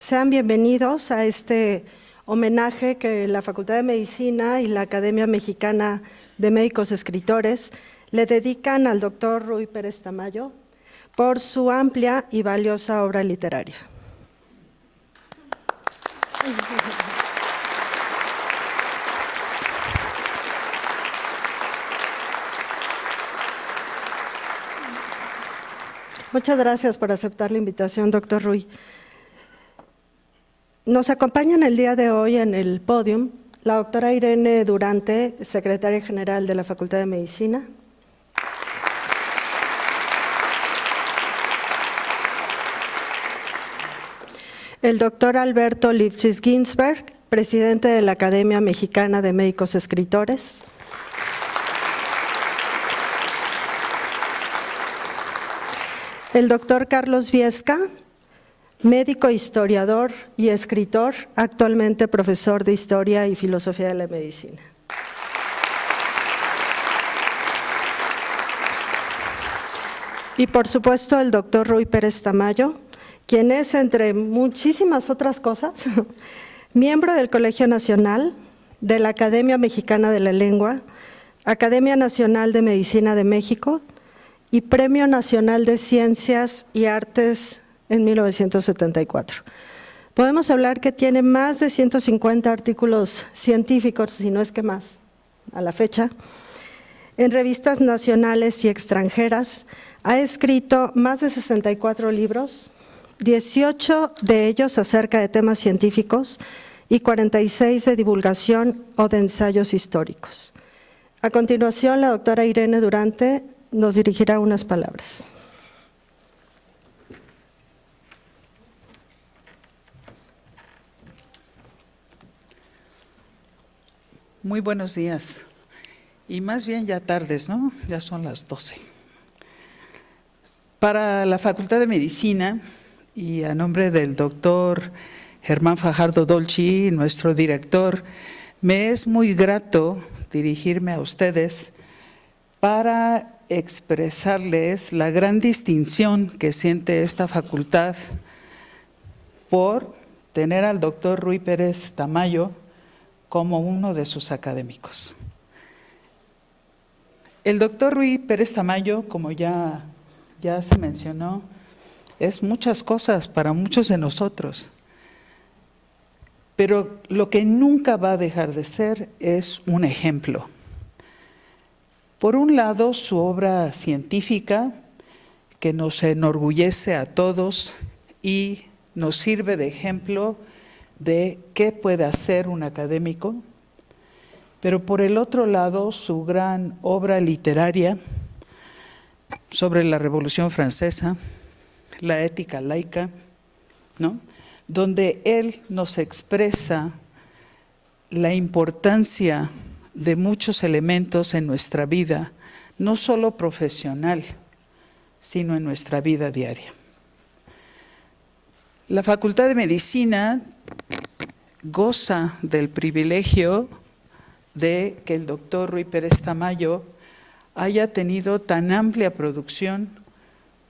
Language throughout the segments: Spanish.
Sean bienvenidos a este homenaje que la Facultad de Medicina y la Academia Mexicana de Médicos Escritores le dedican al doctor Ruy Pérez Tamayo por su amplia y valiosa obra literaria. Muchas gracias por aceptar la invitación, doctor Ruy. Nos acompañan el día de hoy en el podium la doctora Irene Durante, secretaria general de la Facultad de Medicina. El doctor Alberto Lipschitz Ginsberg, presidente de la Academia Mexicana de Médicos Escritores. El doctor Carlos Viesca, médico, historiador y escritor, actualmente profesor de Historia y Filosofía de la Medicina. Y por supuesto el doctor Ruy Pérez Tamayo, quien es, entre muchísimas otras cosas, miembro del Colegio Nacional, de la Academia Mexicana de la Lengua, Academia Nacional de Medicina de México y Premio Nacional de Ciencias y Artes en 1974. Podemos hablar que tiene más de 150 artículos científicos, si no es que más, a la fecha, en revistas nacionales y extranjeras. Ha escrito más de 64 libros, 18 de ellos acerca de temas científicos y 46 de divulgación o de ensayos históricos. A continuación, la doctora Irene Durante nos dirigirá unas palabras. Muy buenos días, y más bien ya tardes, ¿no? Ya son las 12. Para la Facultad de Medicina y a nombre del doctor Germán Fajardo Dolci, nuestro director, me es muy grato dirigirme a ustedes para expresarles la gran distinción que siente esta facultad por tener al doctor Ruy Pérez Tamayo como uno de sus académicos. El doctor Ruy Pérez Tamayo, como ya se mencionó, es muchas cosas para muchos de nosotros, pero lo que nunca va a dejar de ser es un ejemplo. Por un lado, su obra científica, que nos enorgullece a todos y nos sirve de ejemplo de qué puede hacer un académico, pero por el otro lado, su gran obra literaria sobre la Revolución Francesa, la ética laica, ¿no? Donde él nos expresa la importancia de muchos elementos en nuestra vida, no solo profesional, sino en nuestra vida diaria. La Facultad de Medicina goza del privilegio de que el doctor Ruy Pérez Tamayo haya tenido tan amplia producción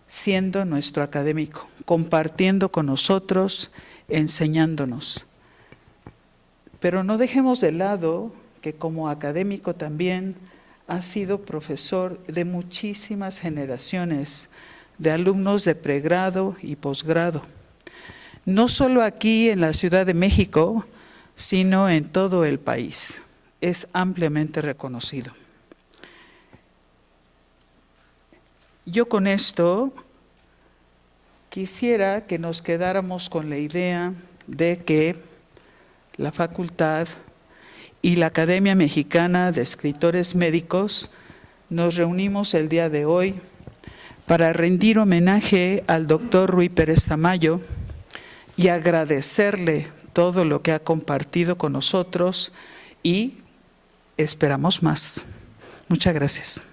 siendo nuestro académico, compartiendo con nosotros, enseñándonos. Pero no dejemos de lado que como académico también ha sido profesor de muchísimas generaciones de alumnos de pregrado y posgrado. No solo aquí en la Ciudad de México, sino en todo el país. Es ampliamente reconocido. Yo con esto quisiera que nos quedáramos con la idea de que la facultad y la Academia Mexicana de Escritores Médicos nos reunimos el día de hoy para rendir homenaje al doctor Ruy Pérez Tamayo y agradecerle todo lo que ha compartido con nosotros y esperamos más. Muchas gracias.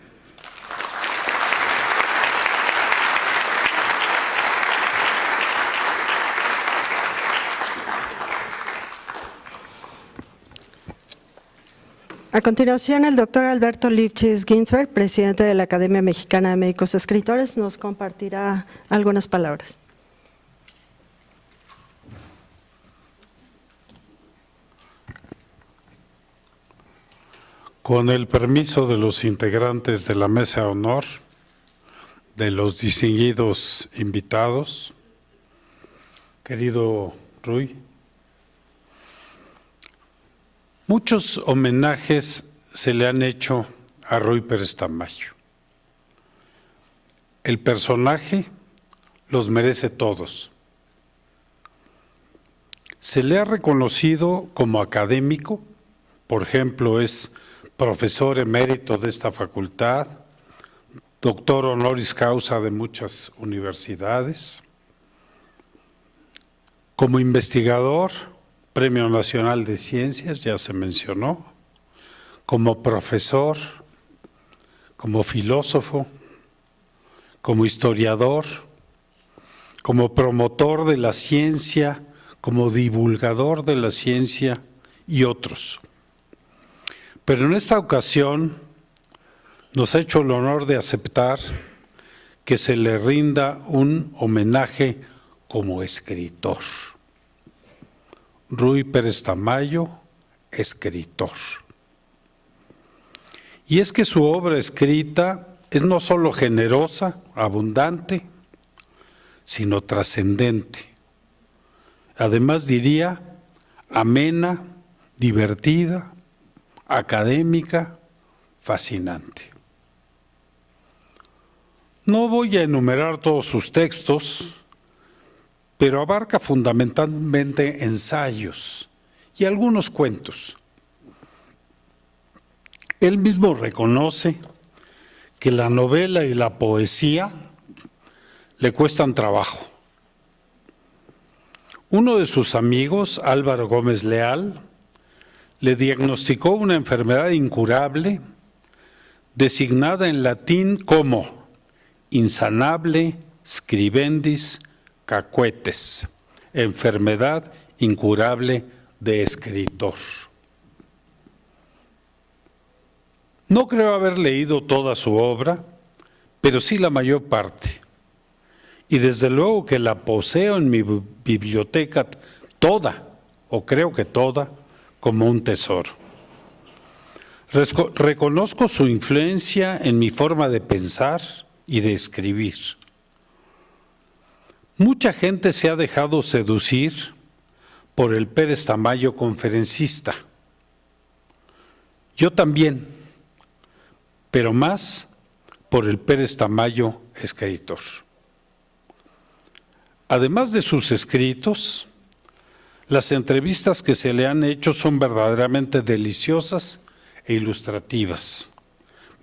A continuación, el doctor Alberto Lipschitz Ginsberg, presidente de la Academia Mexicana de Médicos Escritores, nos compartirá algunas palabras. Con el permiso de los integrantes de la mesa de honor, de los distinguidos invitados, querido Ruy, muchos homenajes se le han hecho a Ruy Pérez Tamayo. El personaje los merece todos. Se le ha reconocido como académico, por ejemplo, es profesor emérito de esta facultad, doctor honoris causa de muchas universidades. Como investigador, Premio Nacional de Ciencias, ya se mencionó. Como profesor, como filósofo, como historiador, como promotor de la ciencia, como divulgador de la ciencia y otros. Pero en esta ocasión nos ha hecho el honor de aceptar que se le rinda un homenaje como escritor. Ruy Pérez Tamayo, escritor. Y es que su obra escrita es no solo generosa, abundante, sino trascendente. Además diría amena, divertida, académica, fascinante. No voy a enumerar todos sus textos, pero abarca fundamentalmente ensayos y algunos cuentos. Él mismo reconoce que la novela y la poesía le cuestan trabajo. Uno de sus amigos, Álvaro Gómez Leal, le diagnosticó una enfermedad incurable, designada en latín como insanable scribendis cacuetes, enfermedad incurable de escritor. No creo haber leído toda su obra, pero sí la mayor parte. Y desde luego que la poseo en mi biblioteca toda, o creo que toda, como un tesoro. Reconozco su influencia en mi forma de pensar y de escribir. Mucha gente se ha dejado seducir por el Pérez Tamayo conferencista. Yo también, pero más por el Pérez Tamayo escritor. Además de sus escritos, las entrevistas que se le han hecho son verdaderamente deliciosas e ilustrativas.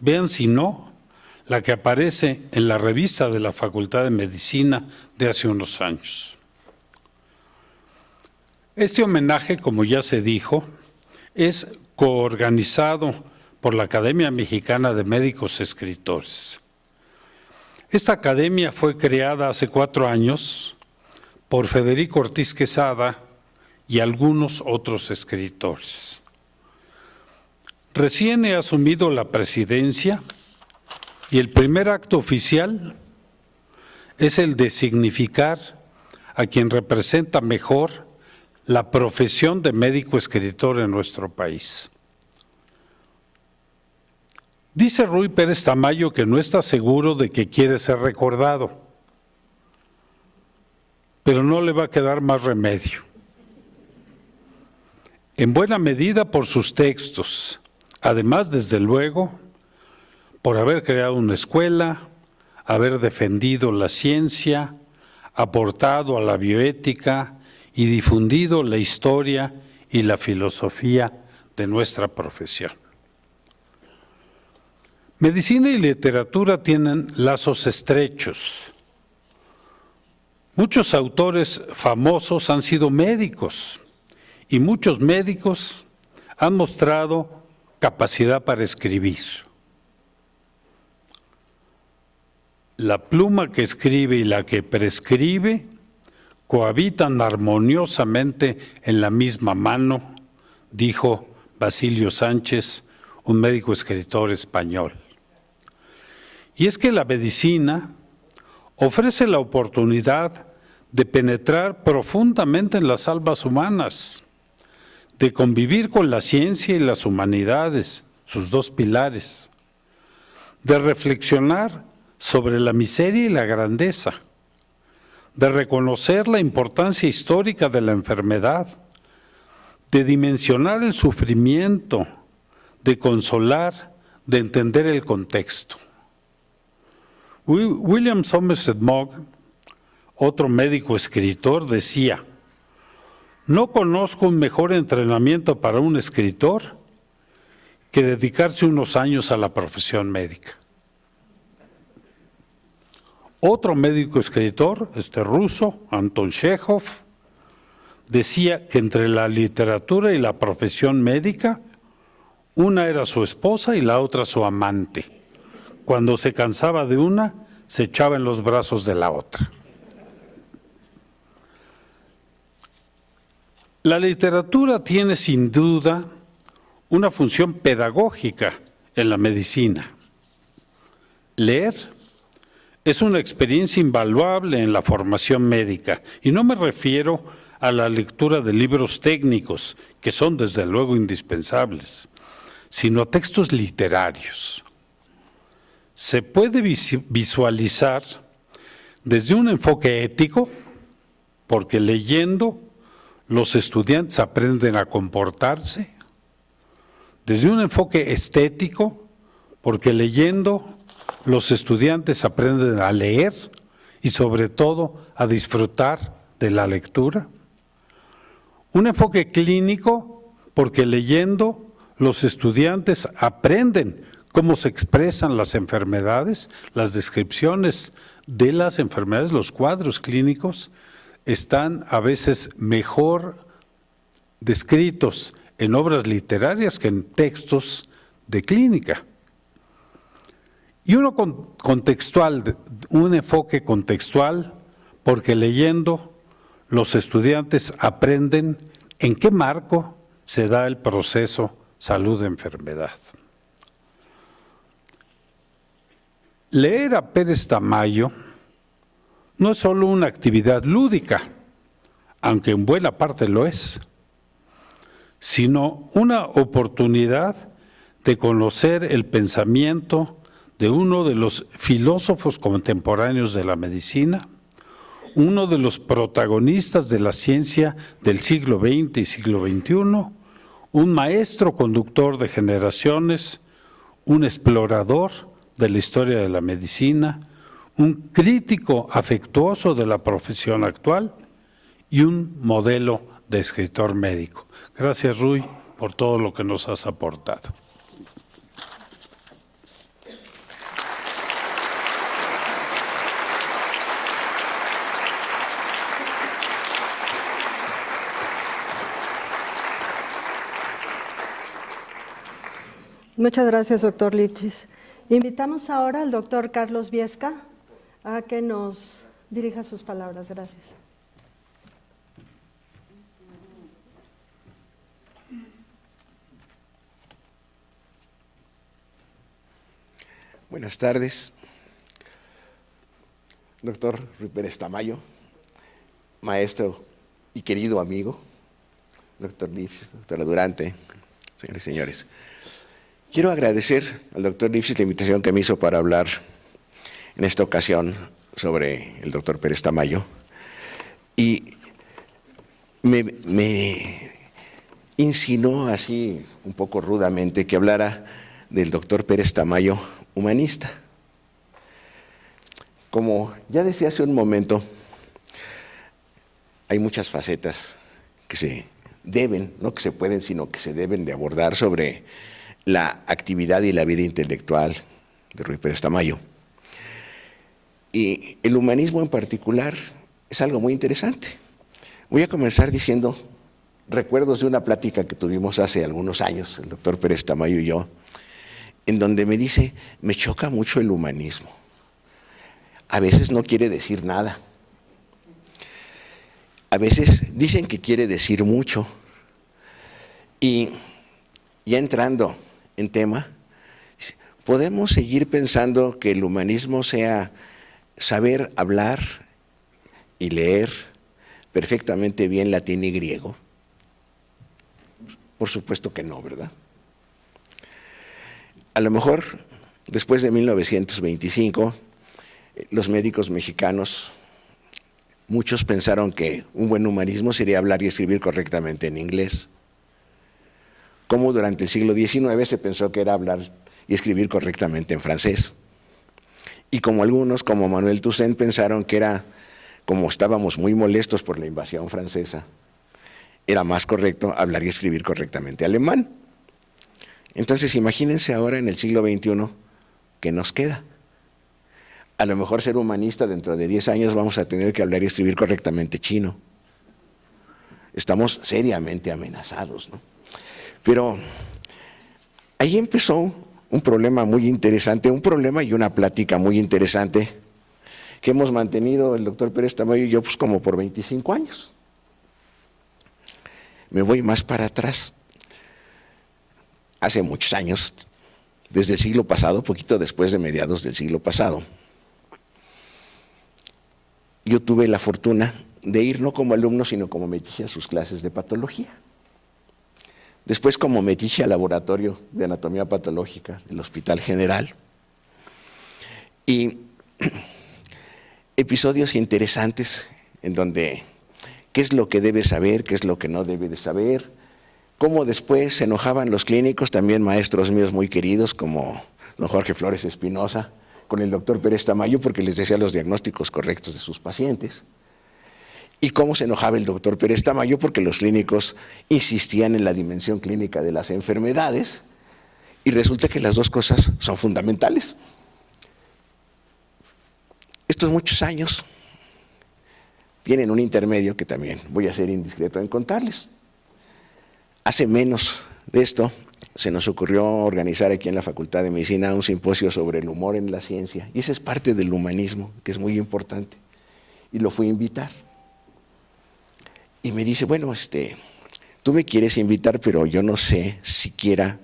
Vean si no, la que aparece en la revista de la Facultad de Medicina de hace unos años. Este homenaje, como ya se dijo, es coorganizado por la Academia Mexicana de Médicos Escritores. Esta academia fue creada hace 4 años por Federico Ortiz Quesada y algunos otros escritores. Recién he asumido la presidencia y el primer acto oficial es el de significar a quien representa mejor la profesión de médico escritor en nuestro país. Dice Ruy Pérez Tamayo que no está seguro de que quiere ser recordado, pero no le va a quedar más remedio. En buena medida por sus textos, además, desde luego, por haber creado una escuela, haber defendido la ciencia, aportado a la bioética y difundido la historia y la filosofía de nuestra profesión. Medicina y literatura tienen lazos estrechos. Muchos autores famosos han sido médicos y muchos médicos han mostrado capacidad para escribir. La pluma que escribe y la que prescribe cohabitan armoniosamente en la misma mano, dijo Basilio Sánchez, un médico escritor español. Y es que la medicina ofrece la oportunidad de penetrar profundamente en las almas humanas, de convivir con la ciencia y las humanidades, sus dos pilares, de reflexionar sobre la miseria y la grandeza, de reconocer la importancia histórica de la enfermedad, de dimensionar el sufrimiento, de consolar, de entender el contexto. William Somerset Maugham, otro médico escritor, decía: no conozco un mejor entrenamiento para un escritor que dedicarse unos años a la profesión médica. Otro médico escritor, ruso, Anton Chekhov, decía que entre la literatura y la profesión médica, una era su esposa y la otra su amante. Cuando se cansaba de una, se echaba en los brazos de la otra. La literatura tiene sin duda una función pedagógica en la medicina. Leer es una experiencia invaluable en la formación médica, y no me refiero a la lectura de libros técnicos, que son desde luego indispensables, sino a textos literarios. Se puede visualizar desde un enfoque ético, porque leyendo los estudiantes aprenden a comportarse, desde un enfoque estético, porque leyendo los estudiantes aprenden a leer y sobre todo a disfrutar de la lectura. Un enfoque clínico, porque leyendo los estudiantes aprenden cómo se expresan las enfermedades, las descripciones de las enfermedades, los cuadros clínicos están a veces mejor descritos en obras literarias que en textos de clínica. Y uno contextual, un enfoque contextual, porque leyendo los estudiantes aprenden en qué marco se da el proceso salud-enfermedad. Leer a Pérez Tamayo no es solo una actividad lúdica, aunque en buena parte lo es, sino una oportunidad de conocer el pensamiento de uno de los filósofos contemporáneos de la medicina, uno de los protagonistas de la ciencia del siglo XX y siglo XXI, un maestro conductor de generaciones, un explorador de la historia de la medicina, un crítico afectuoso de la profesión actual y un modelo de escritor médico. Gracias, Rui, por todo lo que nos has aportado. Muchas gracias, doctor Lifchitz. Invitamos ahora al doctor Carlos Viesca a que nos dirija sus palabras. Gracias. Buenas tardes, doctor Rui Pérez Tamayo, maestro y querido amigo, doctor Lifchitz, doctora Durante, señores y señores. Quiero agradecer al doctor Lifchitz la invitación que me hizo para hablar en esta ocasión sobre el doctor Pérez Tamayo, y me insinuó así un poco rudamente que hablara del doctor Pérez Tamayo humanista. Como ya decía hace un momento, hay muchas facetas que se deben, no que se pueden, sino que se deben de abordar sobre la actividad y la vida intelectual de Rui Pérez Tamayo. Y el humanismo en particular es algo muy interesante. Voy a comenzar diciendo recuerdos de una plática que tuvimos hace algunos años, el doctor Pérez Tamayo y yo, en donde me dice: me choca mucho el humanismo. A veces no quiere decir nada. A veces dicen que quiere decir mucho. Y ya entrando en tema, ¿podemos seguir pensando que el humanismo sea saber hablar y leer perfectamente bien latín y griego? Por supuesto que no, ¿verdad? A lo mejor, después de 1925, los médicos mexicanos, muchos pensaron que un buen humanismo sería hablar y escribir correctamente en inglés. Como durante el siglo XIX se pensó que era hablar y escribir correctamente en francés. Y como algunos, como Manuel Toussaint, pensaron que era, como estábamos muy molestos por la invasión francesa, era más correcto hablar y escribir correctamente alemán. Entonces, imagínense ahora en el siglo XXI, ¿qué nos queda? A lo mejor ser humanista dentro de 10 años vamos a tener que hablar y escribir correctamente chino. Estamos seriamente amenazados, ¿no? Pero ahí empezó un problema muy interesante, un problema y una plática muy interesante que hemos mantenido el doctor Pérez Tamayo y yo pues como por 25 años. Me voy más para atrás. Hace muchos años, desde el siglo pasado, poquito después de mediados del siglo pasado, yo tuve la fortuna de ir no como alumno, sino como metiche a sus clases de patología. Después como metiche al laboratorio de anatomía patológica del Hospital General. Y episodios interesantes en donde qué es lo que debe saber, qué es lo que no debe de saber, cómo después se enojaban los clínicos, también maestros míos muy queridos como don Jorge Flores Espinosa, con el doctor Pérez Tamayo porque les decía los diagnósticos correctos de sus pacientes. Y cómo se enojaba el doctor Pérez Tamayo porque los clínicos insistían en la dimensión clínica de las enfermedades y resulta que las dos cosas son fundamentales. Estos muchos años tienen un intermedio que también voy a ser indiscreto en contarles. Hace menos de esto se nos ocurrió organizar aquí en la Facultad de Medicina un simposio sobre el humor en la ciencia y esa es parte del humanismo, que es muy importante, y lo fui a invitar. Y me dice, bueno, tú me quieres invitar, pero yo no sé si quiera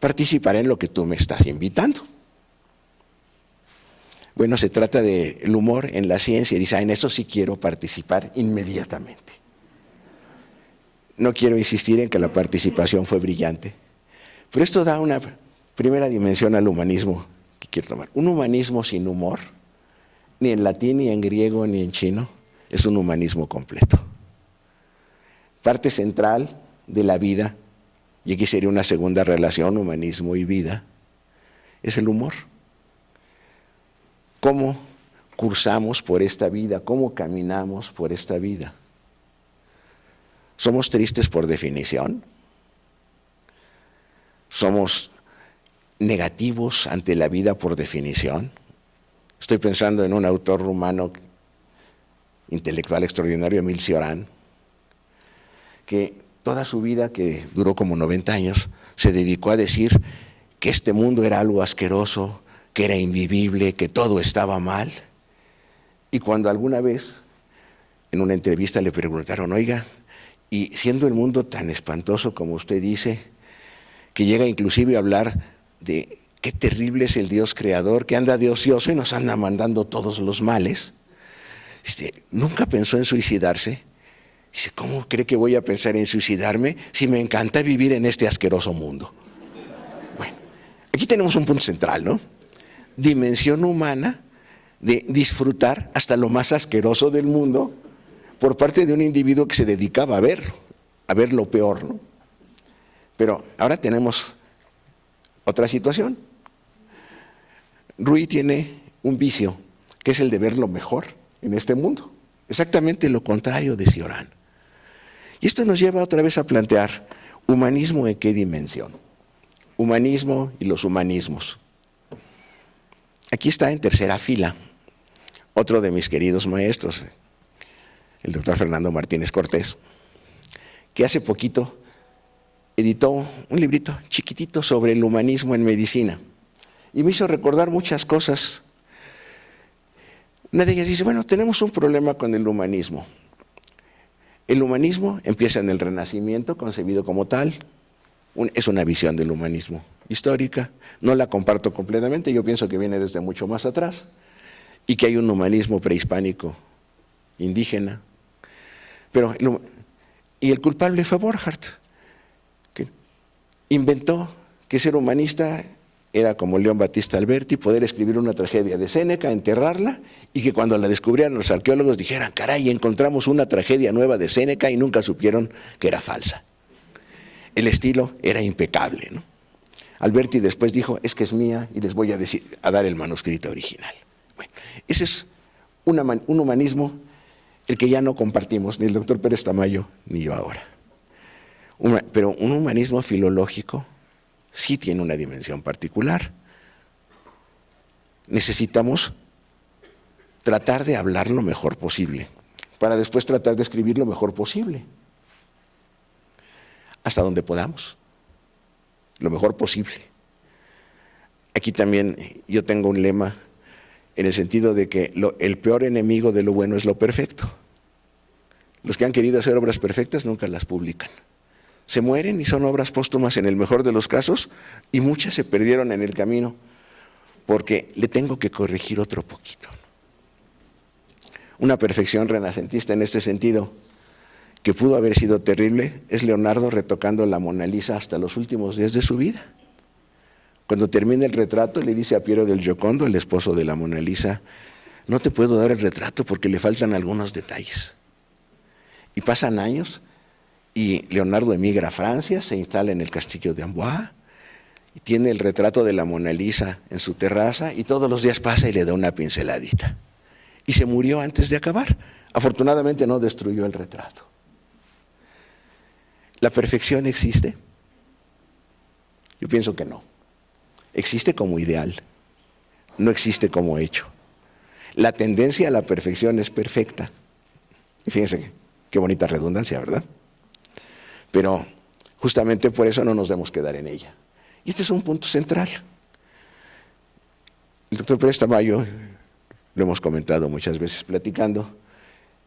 participar en lo que tú me estás invitando. Bueno, se trata del humor en la ciencia. Dice, en eso sí quiero participar inmediatamente. No quiero insistir en que la participación fue brillante, pero esto da una primera dimensión al humanismo que quiero tomar. Un humanismo sin humor, ni en latín, ni en griego, ni en chino, es un humanismo completo. Parte central de la vida, y aquí sería una segunda relación, humanismo y vida, es el humor. ¿Cómo cursamos por esta vida? ¿Cómo caminamos por esta vida? ¿Somos tristes por definición? ¿Somos negativos ante la vida por definición? Estoy pensando en un autor rumano, intelectual extraordinario, Emil Cioran, que toda su vida, que duró como 90 años, se dedicó a decir que este mundo era algo asqueroso, que era invivible, que todo estaba mal. Y cuando alguna vez en una entrevista le preguntaron, oiga, y siendo el mundo tan espantoso como usted dice, que llega inclusive a hablar de qué terrible es el Dios creador, que anda de ocioso y nos anda mandando todos los males, nunca pensó en suicidarse. Dice, ¿cómo cree que voy a pensar en suicidarme si me encanta vivir en este asqueroso mundo? Bueno, aquí tenemos un punto central, ¿no? Dimensión humana de disfrutar hasta lo más asqueroso del mundo por parte de un individuo que se dedicaba a ver lo peor, ¿no? Pero ahora tenemos otra situación. Rui tiene un vicio, que es el de ver lo mejor en este mundo. Exactamente lo contrario de Cioran. Y esto nos lleva otra vez a plantear, ¿humanismo en qué dimensión? Humanismo y los humanismos. Aquí está en tercera fila otro de mis queridos maestros, el doctor Fernando Martínez Cortés, que hace poquito editó un librito chiquitito sobre el humanismo en medicina y me hizo recordar muchas cosas. Una de ellas dice, bueno, tenemos un problema con el humanismo. El humanismo empieza en el Renacimiento, concebido como tal, es una visión del humanismo histórica, no la comparto completamente, yo pienso que viene desde mucho más atrás y que hay un humanismo prehispánico, indígena, y el culpable fue Borchardt, que inventó que ser humanista era como León Battista Alberti, poder escribir una tragedia de Séneca, enterrarla, y que cuando la descubrieran los arqueólogos dijeran, caray, encontramos una tragedia nueva de Séneca y nunca supieron que era falsa. El estilo era impecable, ¿no? Alberti después dijo, es que es mía y les voy a dar el manuscrito original. Bueno, ese es un humanismo el que ya no compartimos, ni el doctor Pérez Tamayo ni yo ahora. Pero un humanismo filológico sí tiene una dimensión particular. Necesitamos tratar de hablar lo mejor posible, para después tratar de escribir lo mejor posible, hasta donde podamos, lo mejor posible. Aquí también yo tengo un lema en el sentido de que el peor enemigo de lo bueno es lo perfecto. Los que han querido hacer obras perfectas nunca las publican. Se mueren y son obras póstumas en el mejor de los casos, y muchas se perdieron en el camino porque le tengo que corregir otro poquito. Una perfección renacentista en este sentido, que pudo haber sido terrible, es Leonardo retocando la Mona Lisa hasta los últimos días de su vida. Cuando termina el retrato, le dice a Piero del Giocondo, el esposo de la Mona Lisa, no te puedo dar el retrato porque le faltan algunos detalles. Y pasan años, y Leonardo emigra a Francia, se instala en el castillo de Amboise, y tiene el retrato de la Mona Lisa en su terraza, y todos los días pasa y le da una pinceladita. Y se murió antes de acabar. Afortunadamente no destruyó el retrato. ¿La perfección existe? Yo pienso que no. Existe como ideal, no existe como hecho. La tendencia a la perfección es perfecta. Y fíjense qué bonita redundancia, ¿verdad? Pero justamente por eso no nos debemos quedar en ella. Y este es un punto central. El doctor Pérez Tamayo, lo hemos comentado muchas veces platicando,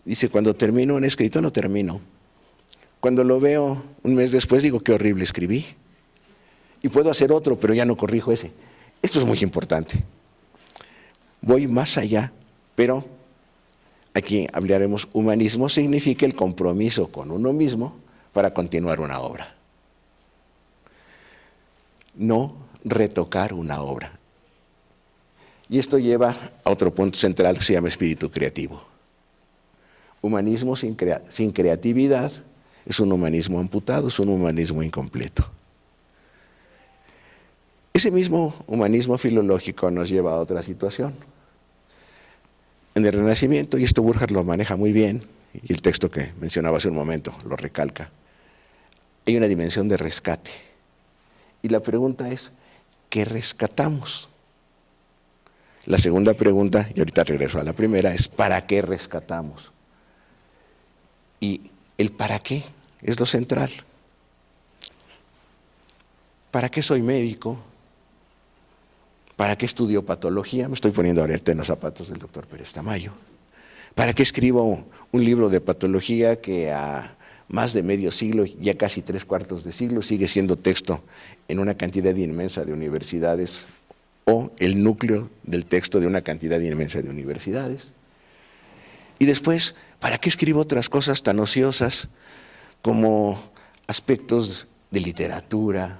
dice, cuando termino un escrito lo termino. Cuando lo veo un mes después digo, qué horrible escribí. Y puedo hacer otro, pero ya no corrijo ese. Esto es muy importante. Voy más allá, pero aquí hablaremos, humanismo significa el compromiso con uno mismo para continuar una obra. No retocar una obra. Y esto lleva a otro punto central que se llama espíritu creativo. Humanismo sin creatividad es un humanismo amputado, es un humanismo incompleto. Ese mismo humanismo filológico nos lleva a otra situación. En el Renacimiento, y esto Burckhardt lo maneja muy bien, y el texto que mencionaba hace un momento lo recalca, hay una dimensión de rescate. Y la pregunta es, ¿qué rescatamos? La segunda pregunta, y ahorita regreso a la primera, es ¿para qué rescatamos? Y el para qué es lo central. ¿Para qué soy médico? ¿Para qué estudio patología? Me estoy poniendo ahorita en los zapatos del doctor Pérez Tamayo. ¿Para qué escribo un libro de patología que a más de medio siglo, ya casi 3/4 de siglo, sigue siendo texto en una cantidad inmensa de universidades, o el núcleo del texto de una cantidad inmensa de universidades? Y después, ¿para qué escribo otras cosas tan ociosas como aspectos de literatura,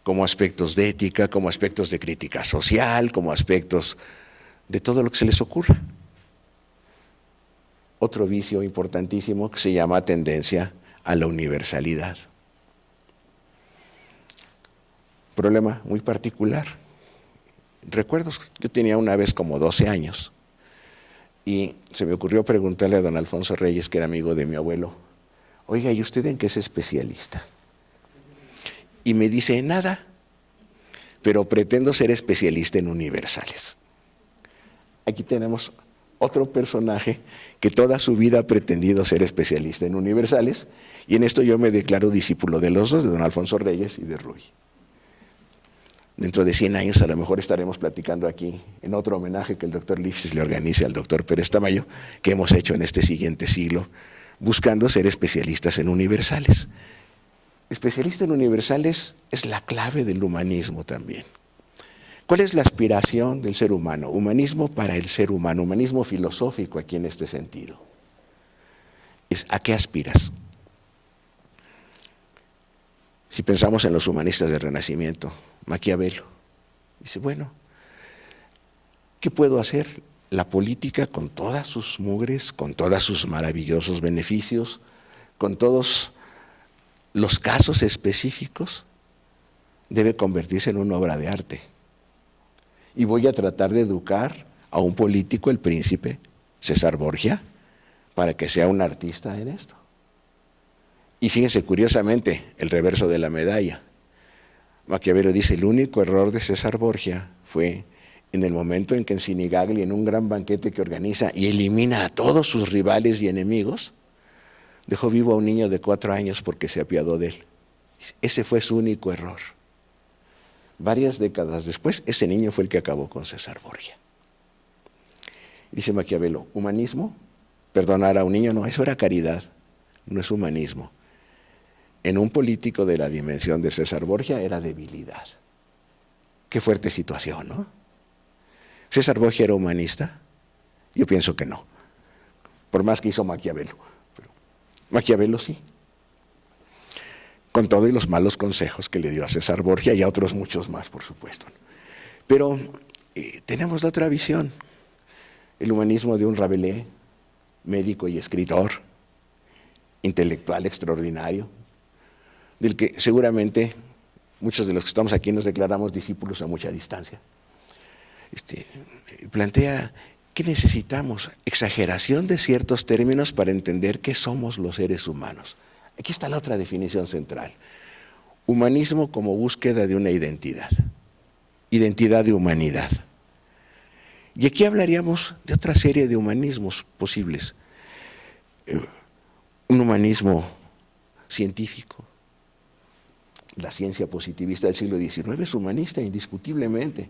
como aspectos de ética, como aspectos de crítica social, como aspectos de todo lo que se les ocurra? Otro vicio importantísimo que se llama tendencia a la universalidad. Problema muy particular. Recuerdo, yo tenía una vez como 12 años y se me ocurrió preguntarle a don Alfonso Reyes, que era amigo de mi abuelo, oiga, ¿y usted en qué es especialista? Y me dice, nada, pero pretendo ser especialista en universales. Aquí tenemos otro personaje que toda su vida ha pretendido ser especialista en universales, y en esto yo me declaro discípulo de los dos, de don Alfonso Reyes y de Ruy. Dentro de 100 años a lo mejor estaremos platicando aquí en otro homenaje que el doctor Lifshitz le organice al doctor Pérez Tamayo, que hemos hecho en este siguiente siglo, buscando ser especialistas en universales. Especialista en universales es la clave del humanismo también. ¿Cuál es la aspiración del ser humano? Humanismo para el ser humano, humanismo filosófico aquí en este sentido. ¿A qué aspiras? Si pensamos en los humanistas del Renacimiento, Maquiavelo Dice, bueno, ¿qué puedo hacer? La política, con todas sus mugres, con todos sus maravillosos beneficios, con todos los casos específicos, debe convertirse en una obra de arte. Y voy a tratar de educar a un político, el príncipe César Borgia, para que sea un artista en esto. Y fíjense, curiosamente, el reverso de la medalla. Maquiavelo dice, el único error de César Borgia fue en el momento en que en Sinigaglia, en un gran banquete que organiza y elimina a todos sus rivales y enemigos, dejó vivo a un niño de 4 años porque se apiadó de él. Ese fue su único error. Varias décadas después, ese niño fue el que acabó con César Borgia. Dice Maquiavelo, humanismo, perdonar a un niño, no, eso era caridad, no es humanismo. En un político de la dimensión de César Borgia era debilidad. Qué fuerte situación, ¿no? ¿César Borgia era humanista? Yo pienso que no, por más que hizo Maquiavelo. Pero Maquiavelo sí, con todo y los malos consejos que le dio a César Borgia y a otros muchos más, por supuesto. Pero tenemos la otra visión, el humanismo de un Rabelais, médico y escritor, intelectual extraordinario, del que seguramente muchos de los que estamos aquí nos declaramos discípulos a mucha distancia. Plantea que necesitamos exageración de ciertos términos para entender qué somos los seres humanos. Aquí está la otra definición central. Humanismo como búsqueda de una identidad, identidad de humanidad. Y aquí hablaríamos de otra serie de humanismos posibles. Un humanismo científico. La ciencia positivista del siglo XIX es humanista indiscutiblemente,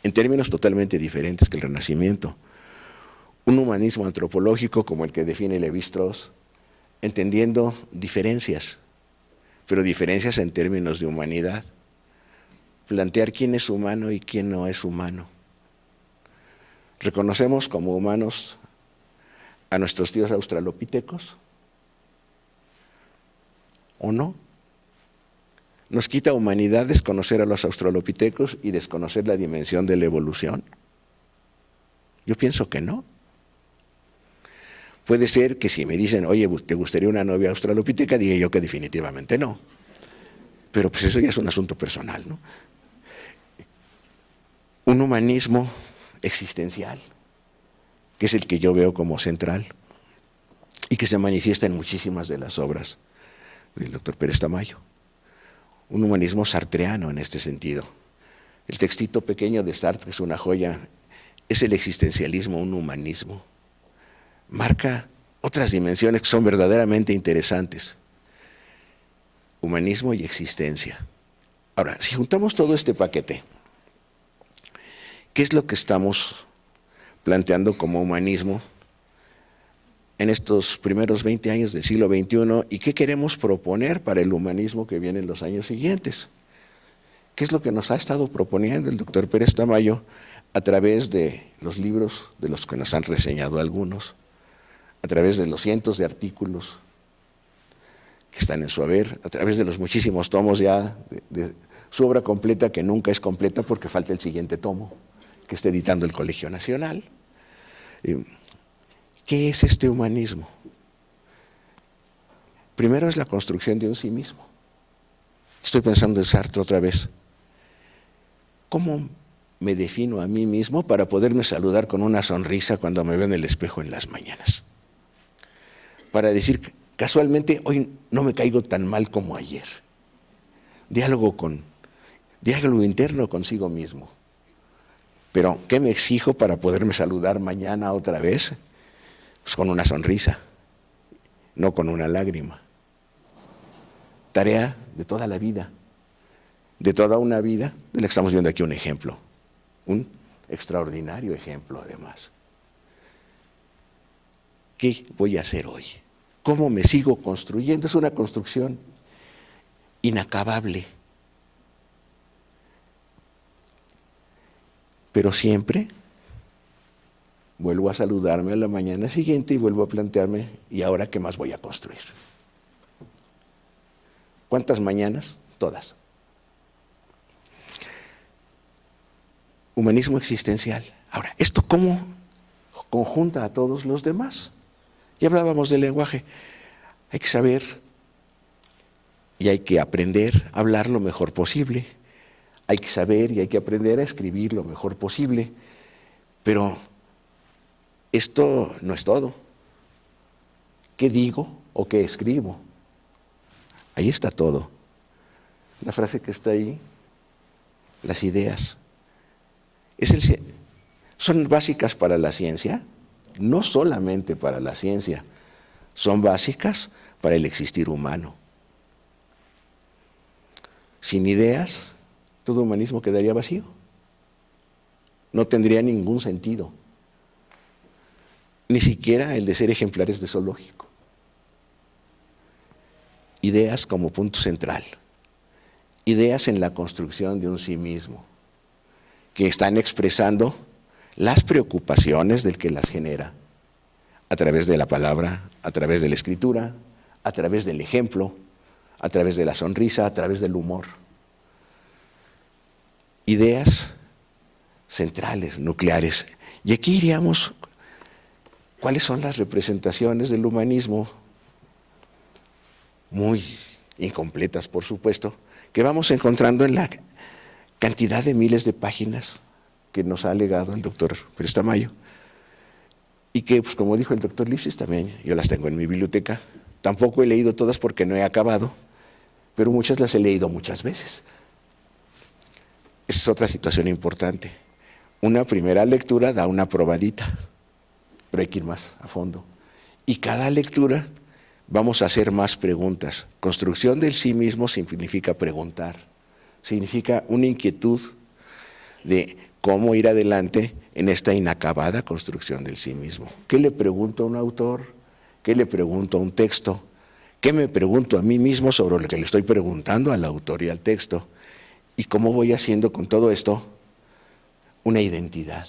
en términos totalmente diferentes que el Renacimiento. Un humanismo antropológico como el que define Lévi-Strauss, entendiendo diferencias, pero diferencias en términos de humanidad. Plantear quién es humano y quién no es humano. ¿Reconocemos como humanos a nuestros tíos australopitecos? ¿O no? ¿Nos quita humanidad desconocer a los australopitecos y desconocer la dimensión de la evolución? Yo pienso que no. Puede ser que si me dicen, oye, ¿te gustaría una novia australopiteca? Diga yo que definitivamente no. Pero pues eso ya es un asunto personal, ¿no? Un humanismo existencial, que es el que yo veo como central y que se manifiesta en muchísimas de las obras del doctor Pérez Tamayo. Un humanismo sartreano en este sentido. El textito pequeño de Sartre, que es una joya, es el existencialismo, un humanismo. Marca otras dimensiones que son verdaderamente interesantes. Humanismo y existencia. Ahora, si juntamos todo este paquete, ¿qué es lo que estamos planteando como humanismo en estos primeros 20 años del siglo XXI y qué queremos proponer para el humanismo que viene en los años siguientes? ¿Qué es lo que nos ha estado proponiendo el doctor Pérez Tamayo a través de los libros de los que nos han reseñado algunos, a través de los cientos de artículos que están en su haber, a través de los muchísimos tomos ya de su obra completa, que nunca es completa porque falta el siguiente tomo que está editando el Colegio Nacional? ¿Qué es este humanismo? Primero es la construcción de un sí mismo. Estoy pensando en Sartre otra vez. ¿Cómo me defino a mí mismo para poderme saludar con una sonrisa cuando me veo en el espejo en las mañanas? Para decir, casualmente, hoy no me caigo tan mal como ayer. Diálogo interno consigo mismo. Pero, ¿qué me exijo para poderme saludar mañana otra vez? Pues con una sonrisa, no con una lágrima. Tarea de toda la vida, de toda una vida, de la que estamos viendo aquí un ejemplo, un extraordinario ejemplo además. ¿Qué voy a hacer hoy? ¿Cómo me sigo construyendo? Es una construcción inacabable. Pero siempre vuelvo a saludarme a la mañana siguiente y vuelvo a plantearme, ¿y ahora qué más voy a construir? ¿Cuántas mañanas? Todas. humanismo existencial. Ahora, ¿esto cómo conjunta a todos los demás? Ya hablábamos del lenguaje. Hay que saber y hay que aprender a hablar lo mejor posible. Hay que saber y hay que aprender a escribir lo mejor posible. Pero esto no es todo. ¿Qué digo o qué escribo? Ahí está todo. La frase que está ahí, las ideas, son básicas para la ciencia, no solamente para la ciencia, son básicas para el existir humano. Sin ideas, todo humanismo quedaría vacío. No tendría ningún sentido, ni siquiera el de ser ejemplares de zoológico. Ideas como punto central, ideas en la construcción de un sí mismo, que están expresando las preocupaciones del que las genera, a través de la palabra, a través de la escritura, a través del ejemplo, a través de la sonrisa, a través del humor. Ideas centrales, nucleares. Y aquí iríamos, ¿cuáles son las representaciones del humanismo? Muy incompletas, por supuesto, que vamos encontrando en la cantidad de miles de páginas que nos ha legado el doctor Pérez Tamayo, y que, pues, como dijo el doctor Lipsis, también yo las tengo en mi biblioteca. Tampoco he leído todas porque no he acabado, pero muchas las he leído muchas veces. Esa es otra situación importante. Una primera lectura da una probadita, pero hay que ir más a fondo. Y cada lectura vamos a hacer más preguntas. Construcción del sí mismo significa preguntar, significa una inquietud de cómo ir adelante en esta inacabada construcción del sí mismo. ¿Qué le pregunto a un autor? ¿Qué le pregunto a un texto? ¿Qué me pregunto a mí mismo sobre lo que le estoy preguntando al autor y al texto? ¿Y cómo voy haciendo con todo esto una identidad?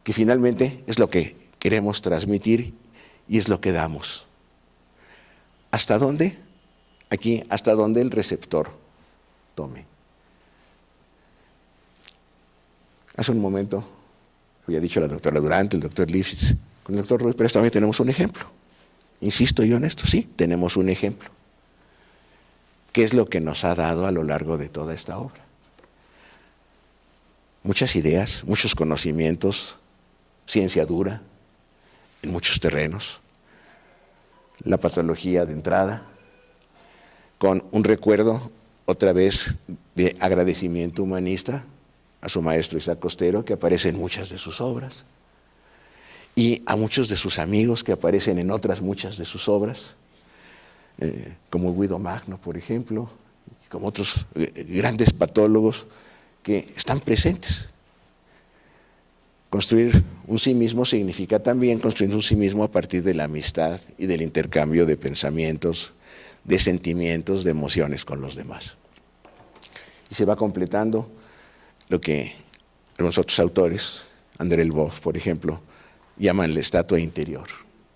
Que finalmente es lo que queremos transmitir y es lo que damos. ¿Hasta dónde? Aquí, hasta donde el receptor tome. Hace un momento, había dicho la doctora Durante, el doctor Lipschitz, con el doctor Ruiz Pérez también tenemos un ejemplo. Insisto yo en esto, sí, tenemos un ejemplo. ¿Qué es lo que nos ha dado a lo largo de toda esta obra? Muchas ideas, muchos conocimientos, ciencia dura, en muchos terrenos. La patología de entrada, con un recuerdo otra vez de agradecimiento humanista a su maestro Isaac Costero, que aparece en muchas de sus obras, y a muchos de sus amigos que aparecen en otras muchas de sus obras, como Guido Magno, por ejemplo, como otros grandes patólogos que están presentes. Construir un sí mismo significa también construir un sí mismo a partir de la amistad y del intercambio de pensamientos, de sentimientos, de emociones con los demás. Y se va completando lo que los otros autores, André Lvov, por ejemplo, llaman la estatua interior.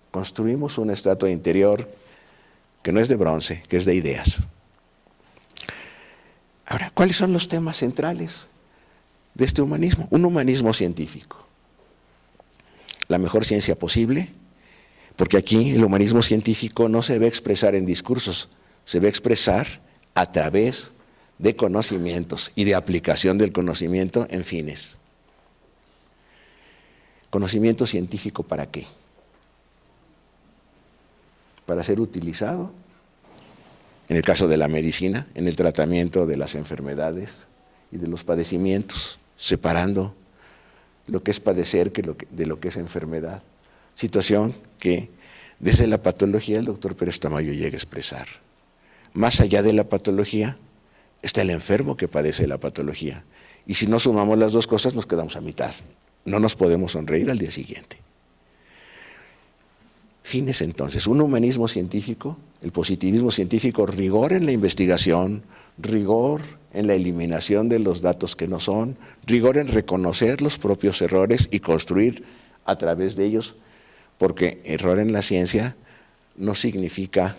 Construimos una estatua interior que no es de bronce, que es de ideas. Ahora, ¿cuáles son los temas centrales de este humanismo? Un humanismo científico. La mejor ciencia posible, porque aquí el humanismo científico no se va a expresar en discursos, se va a expresar a través de conocimientos y de aplicación del conocimiento en fines. ¿Conocimiento científico para qué? Para ser utilizado, en el caso de la medicina, en el tratamiento de las enfermedades y de los padecimientos, separando lo que es padecer de lo que es enfermedad. Situación que desde la patología el doctor Pérez Tamayo llega a expresar. Más allá de la patología está el enfermo que padece la patología. Y si no sumamos las dos cosas nos quedamos a mitad. No nos podemos sonreír al día siguiente. Fines entonces, un humanismo científico, el positivismo científico, rigor en la investigación, rigor en la eliminación de los datos que no son, rigor en reconocer los propios errores y construir a través de ellos, porque error en la ciencia no significa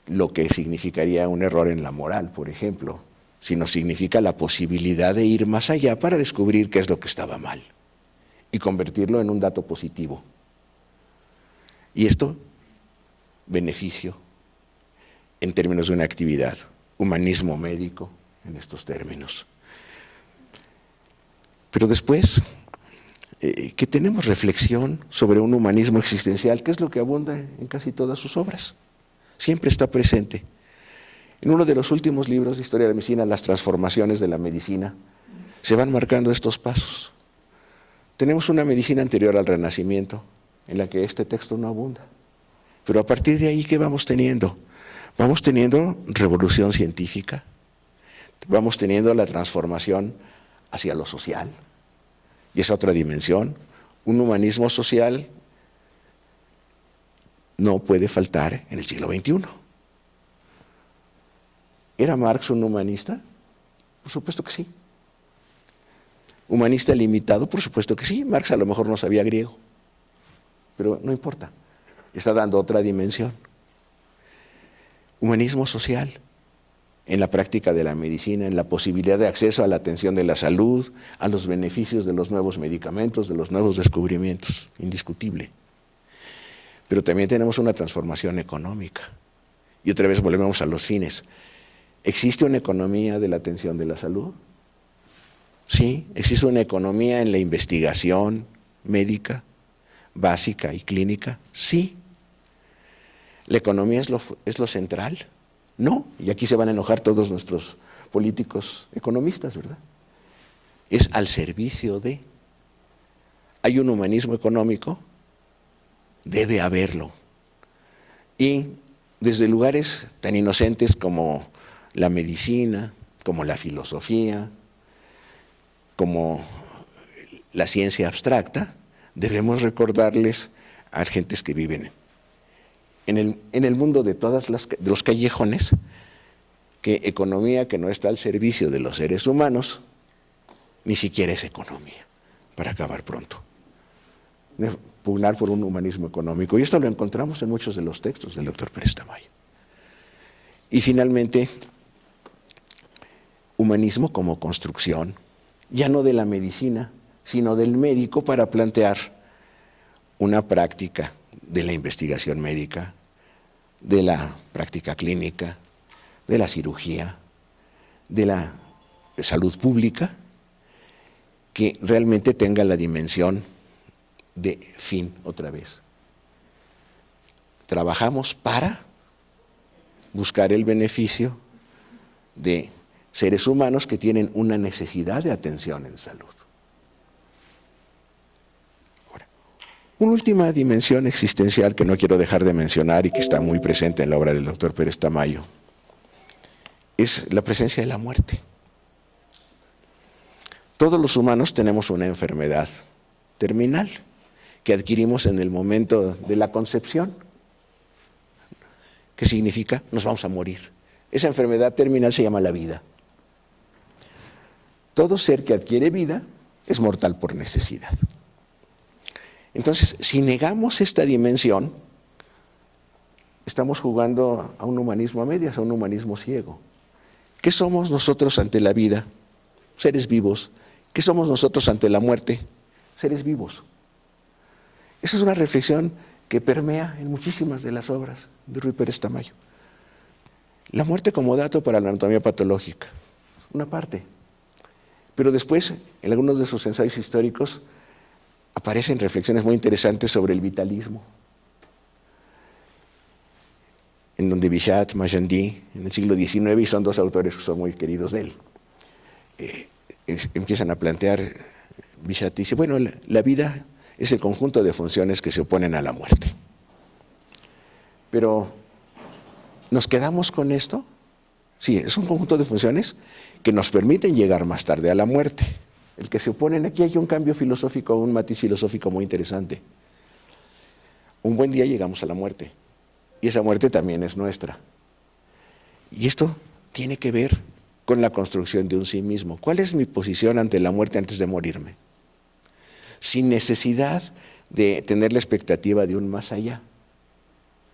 lo que significaría un error en la moral, por ejemplo. sino significa la posibilidad de ir más allá para descubrir qué es lo que estaba mal y convertirlo en un dato positivo. Y esto, beneficio en términos de una actividad, humanismo médico en estos términos. Pero después, que tenemos reflexión sobre un humanismo existencial, que es lo que abunda en casi todas sus obras. Siempre está presente. En uno de los últimos libros de Historia de la Medicina, Las transformaciones de la medicina, se van marcando estos pasos. Tenemos una medicina anterior al Renacimiento, en la que este texto no abunda. Pero a partir de ahí, ¿qué vamos teniendo? Vamos teniendo revolución científica, vamos teniendo la transformación hacia lo social, y esa otra dimensión, un humanismo social no puede faltar en el siglo XXI. ¿Era Marx un humanista? Por supuesto que sí. ¿Humanista limitado? Por supuesto que sí. Marx a lo mejor no sabía griego, pero no importa, está dando otra dimensión. Humanismo social, en la práctica de la medicina, en la posibilidad de acceso a la atención de la salud, a los beneficios de los nuevos medicamentos, de los nuevos descubrimientos, indiscutible. Pero también tenemos una transformación económica. Y otra vez volvemos a los fines. ¿Existe una economía de la atención de la salud? Sí. ¿Existe una economía en la investigación médica, básica y clínica? Sí. ¿La economía es lo central? No, y aquí se van a enojar todos nuestros políticos economistas, ¿verdad? Es al servicio de. ¿Hay un humanismo económico? Debe haberlo. Y desde lugares tan inocentes como la medicina, como la filosofía, como la ciencia abstracta, debemos recordarles a gentes que viven en el mundo de los callejones, que economía que no está al servicio de los seres humanos, ni siquiera es economía, para acabar pronto. Pugnar por un humanismo económico. Y esto lo encontramos en muchos de los textos del doctor Pérez Tamayo. Y finalmente, humanismo como construcción, ya no de la medicina, sino del médico para plantear una práctica de la investigación médica, de la práctica clínica, de la cirugía, de la salud pública, que realmente tenga la dimensión de fin otra vez. Trabajamos para buscar el beneficio de seres humanos que tienen una necesidad de atención en salud. Una última dimensión existencial que no quiero dejar de mencionar y que está muy presente en la obra del doctor Pérez Tamayo es la presencia de la muerte. Todos los humanos tenemos una enfermedad terminal que adquirimos en el momento de la concepción. ¿Qué significa? Nos vamos a morir. Esa enfermedad terminal se llama la vida. Todo ser que adquiere vida es mortal por necesidad. Entonces, si negamos esta dimensión, estamos jugando a un humanismo a medias, a un humanismo ciego. ¿Qué somos nosotros ante la vida? Seres vivos. ¿Qué somos nosotros ante la muerte? Seres vivos. Esa es una reflexión que permea en muchísimas de las obras de Ruy Pérez Tamayo. La muerte como dato para la anatomía patológica, una parte. Pero después, en algunos de sus ensayos históricos, aparecen reflexiones muy interesantes sobre el vitalismo, en donde Bichat, Magendie, en el siglo XIX, y son dos autores que son muy queridos de él, empiezan a plantear, Bichat dice, bueno, la vida es el conjunto de funciones que se oponen a la muerte. Pero, ¿nos quedamos con esto? Sí, es un conjunto de funciones que nos permiten llegar más tarde a la muerte. El que se oponen, aquí hay un cambio filosófico, un matiz filosófico muy interesante. Un buen día llegamos a la muerte, y esa muerte también es nuestra. Y esto tiene que ver con la construcción de un sí mismo. ¿Cuál es mi posición ante la muerte antes de morirme? Sin necesidad de tener la expectativa de un más allá,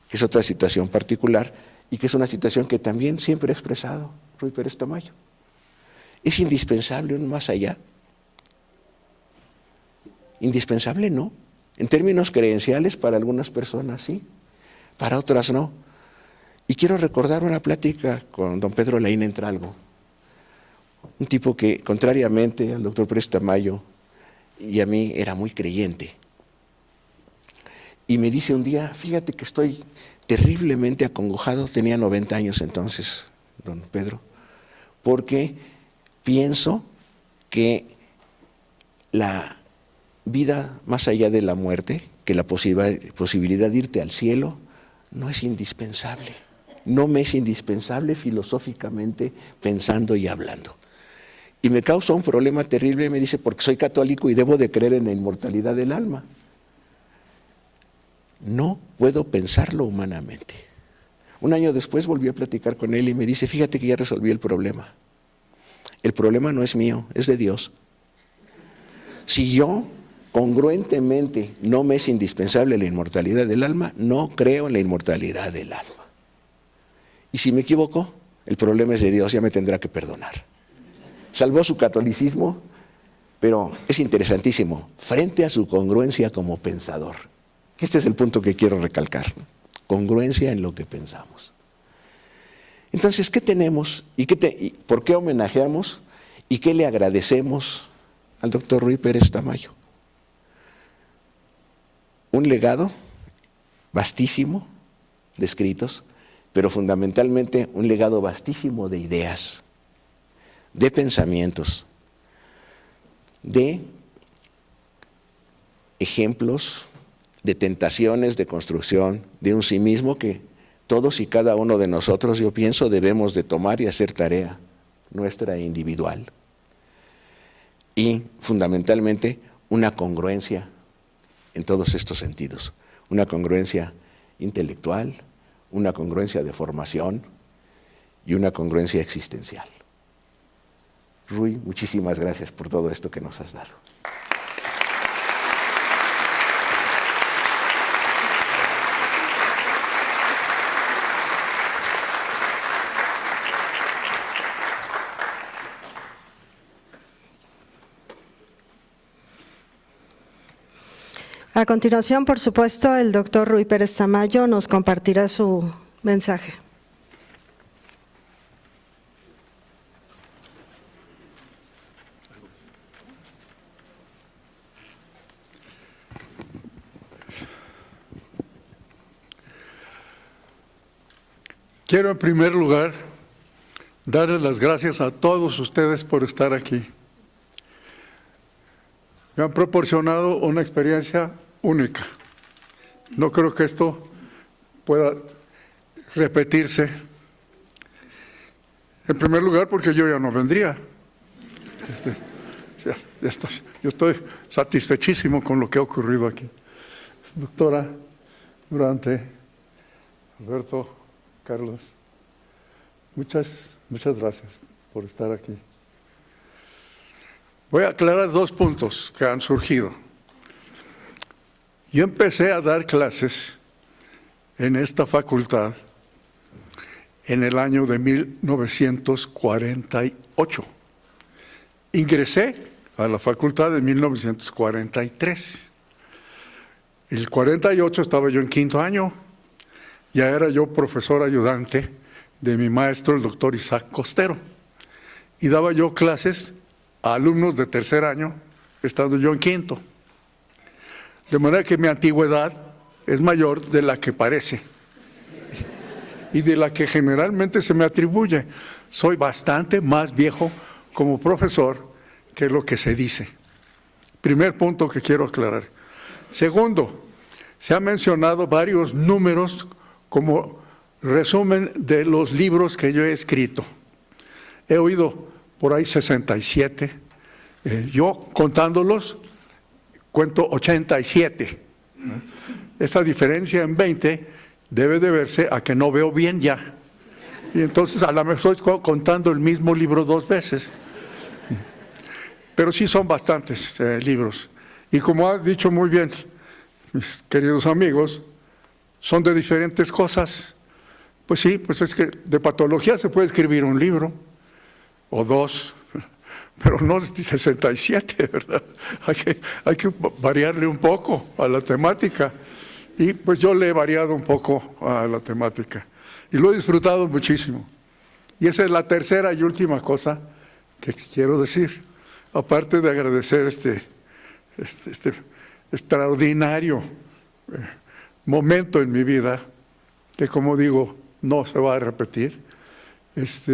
que es otra situación particular, y que es una situación que también siempre ha expresado Ruy Pérez Tamayo. ¿Es indispensable un más allá? Indispensable no. En términos creenciales, para algunas personas sí, para otras no. Y quiero recordar una plática con don Pedro Laín Entralgo, un tipo que, contrariamente al doctor Pérez Tamayo y a mí, era muy creyente. Y me dice un día, fíjate que estoy terriblemente acongojado, tenía 90 años entonces, don Pedro, porque pienso que la vida más allá de la muerte, que la posibilidad de irte al cielo, no es indispensable. No me es indispensable filosóficamente pensando y hablando. Y me causa un problema terrible, me dice, porque soy católico y debo de creer en la inmortalidad del alma. No puedo pensarlo humanamente. Un año después volví a platicar con él y me dice, fíjate que ya resolví el problema. El problema no es mío, es de Dios. Si yo congruentemente no me es indispensable la inmortalidad del alma, no creo en la inmortalidad del alma. Y si me equivoco, el problema es de Dios, ya me tendrá que perdonar. Salvó su catolicismo, pero es interesantísimo, frente a su congruencia como pensador. Este es el punto que quiero recalcar, ¿no? Congruencia en lo que pensamos. Entonces, ¿qué tenemos y por qué homenajeamos y qué le agradecemos al doctor Ruy Pérez Tamayo? Un legado vastísimo de escritos, pero fundamentalmente un legado vastísimo de ideas, de pensamientos, de ejemplos, de tentaciones de construcción, de un sí mismo que todos y cada uno de nosotros, yo pienso, debemos de tomar y hacer tarea nuestra individual. Y fundamentalmente una congruencia en todos estos sentidos, una congruencia intelectual, una congruencia de formación y una congruencia existencial. Ruy, muchísimas gracias por todo esto que nos has dado. A continuación, por supuesto, el doctor Ruy Pérez Tamayo nos compartirá su mensaje. Quiero en primer lugar darles las gracias a todos ustedes por estar aquí. Me han proporcionado una experiencia única. No creo que esto pueda repetirse. En primer lugar, porque yo ya no vendría. Yo estoy satisfechísimo con lo que ha ocurrido aquí. Doctora Durante, Alberto, Carlos, muchas gracias por estar aquí. Voy a aclarar dos puntos que han surgido. Yo empecé a dar clases en esta facultad en el año de 1948. Ingresé a la facultad en 1943. El 48 estaba yo en quinto año. Ya era yo profesor ayudante de mi maestro, el doctor Isaac Costero. Y daba yo clases a alumnos de tercer año, estando yo en quinto. De manera que mi antigüedad es mayor de la que parece y de la que generalmente se me atribuye. Soy bastante más viejo como profesor que lo que se dice. Primer punto que quiero aclarar. Segundo, se han mencionado varios números como resumen de los libros que yo he escrito. He oído por ahí 67. Yo contándolos, cuento 87. Esa diferencia en 20 debe de verse a que no veo bien ya. Y entonces a lo mejor estoy contando el mismo libro dos veces. Pero sí son bastantes libros. Y como ha dicho muy bien mis queridos amigos, son de diferentes cosas. Pues sí, pues es que de patología se puede escribir un libro, o 2, pero no 67, ¿verdad? Hay que variarle un poco a la temática. Y pues yo le he variado un poco a la temática. Y lo he disfrutado muchísimo. Y esa es la tercera y última cosa que quiero decir. Aparte de agradecer este extraordinario momento en mi vida, que como digo, no se va a repetir, es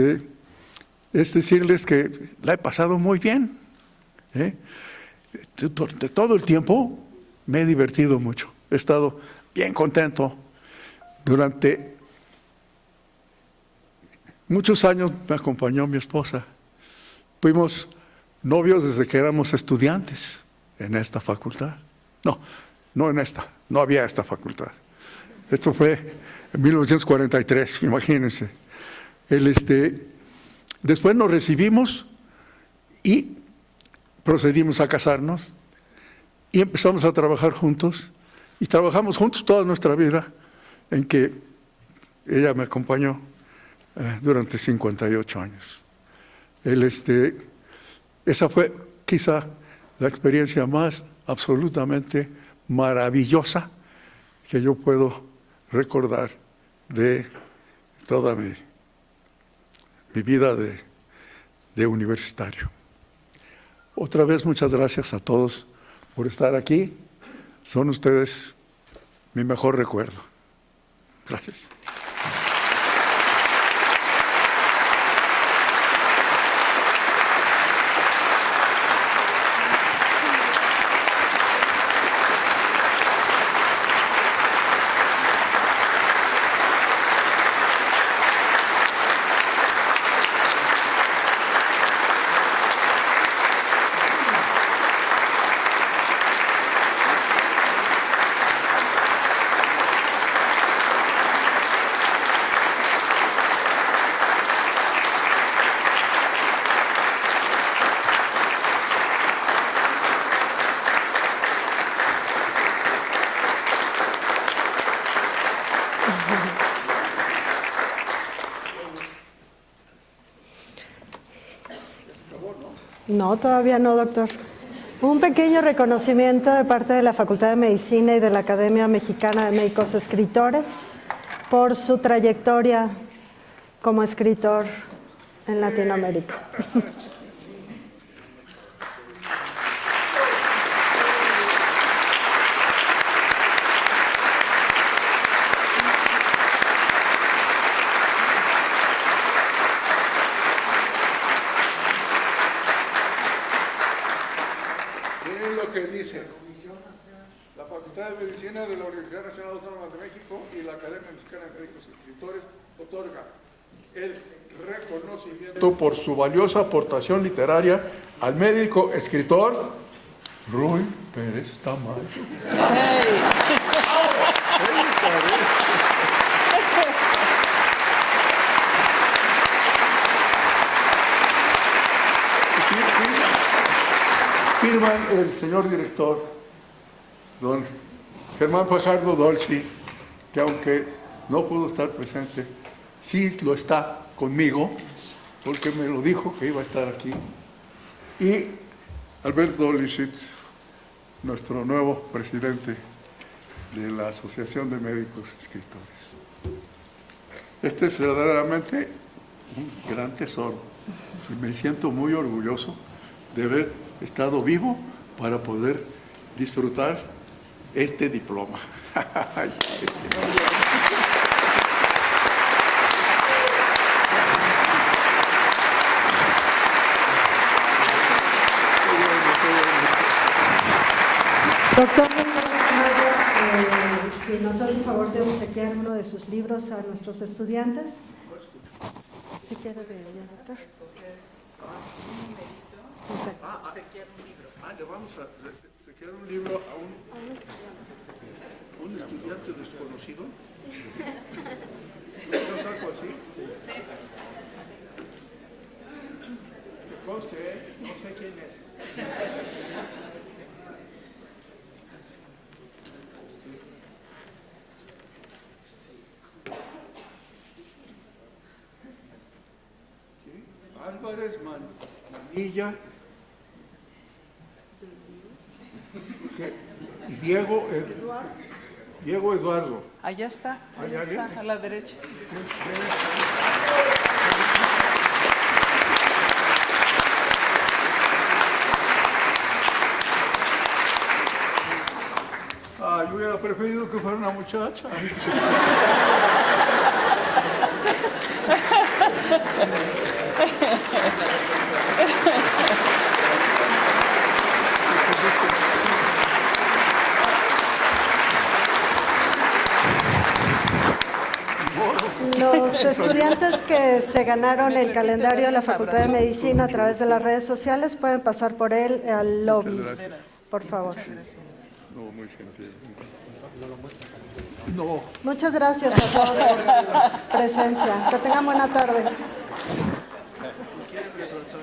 decirles que la he pasado muy bien. De todo el tiempo me he divertido mucho. He estado bien contento. Durante muchos años me acompañó mi esposa. Fuimos novios desde que éramos estudiantes en esta facultad. No en esta, no había esta facultad. Esto fue en 1943, imagínense. Después nos recibimos y procedimos a casarnos y empezamos a trabajar juntos. Y trabajamos juntos toda nuestra vida, en que ella me acompañó durante 58 años. Esa fue quizá la experiencia más absolutamente maravillosa que yo puedo recordar de toda mi vida de universitario. Otra vez, muchas gracias a todos por estar aquí. Son ustedes mi mejor recuerdo. Gracias. No, todavía no, doctor. Un pequeño reconocimiento de parte de la Facultad de Medicina y de la Academia Mexicana de Médicos Escritores por su trayectoria como escritor en Latinoamérica. Que dice la Facultad de Medicina de la Universidad Nacional Autónoma de México y la Academia Mexicana de Médicos Escritores otorga el reconocimiento por su valiosa aportación literaria al médico escritor Ruy Pérez Tamayo. Firman el señor director, don Germán Fajardo Dolci, que aunque no pudo estar presente, sí lo está conmigo, porque me lo dijo que iba a estar aquí. Y Alberto Dolishitz, nuestro nuevo presidente de la Asociación de Médicos Escritores. Este es verdaderamente un gran tesoro y me siento muy orgulloso de haber estado vivo para poder disfrutar este diploma. Doctor, si nos hace el favor de obsequiar uno de sus libros a nuestros estudiantes. Si quiere, doctor. Obsequiar un libro. Le vamos a obsequiar un libro a un estudiante desconocido. ¿No es algo así? Sí. Que conste, no sé quién es. ¿Sí? Álvarez Manilla. Diego Eduardo. Allá está, ¿Hay alguien? a la derecha. Ah, yo hubiera preferido que fuera una muchacha. Los estudiantes que se ganaron el calendario de la Facultad de Medicina a través de las redes sociales pueden pasar por él al lobby, por favor. No, muy gentil. No. Muchas gracias a todos por su presencia. Que tengan buena tarde. ¿Quieren retratar?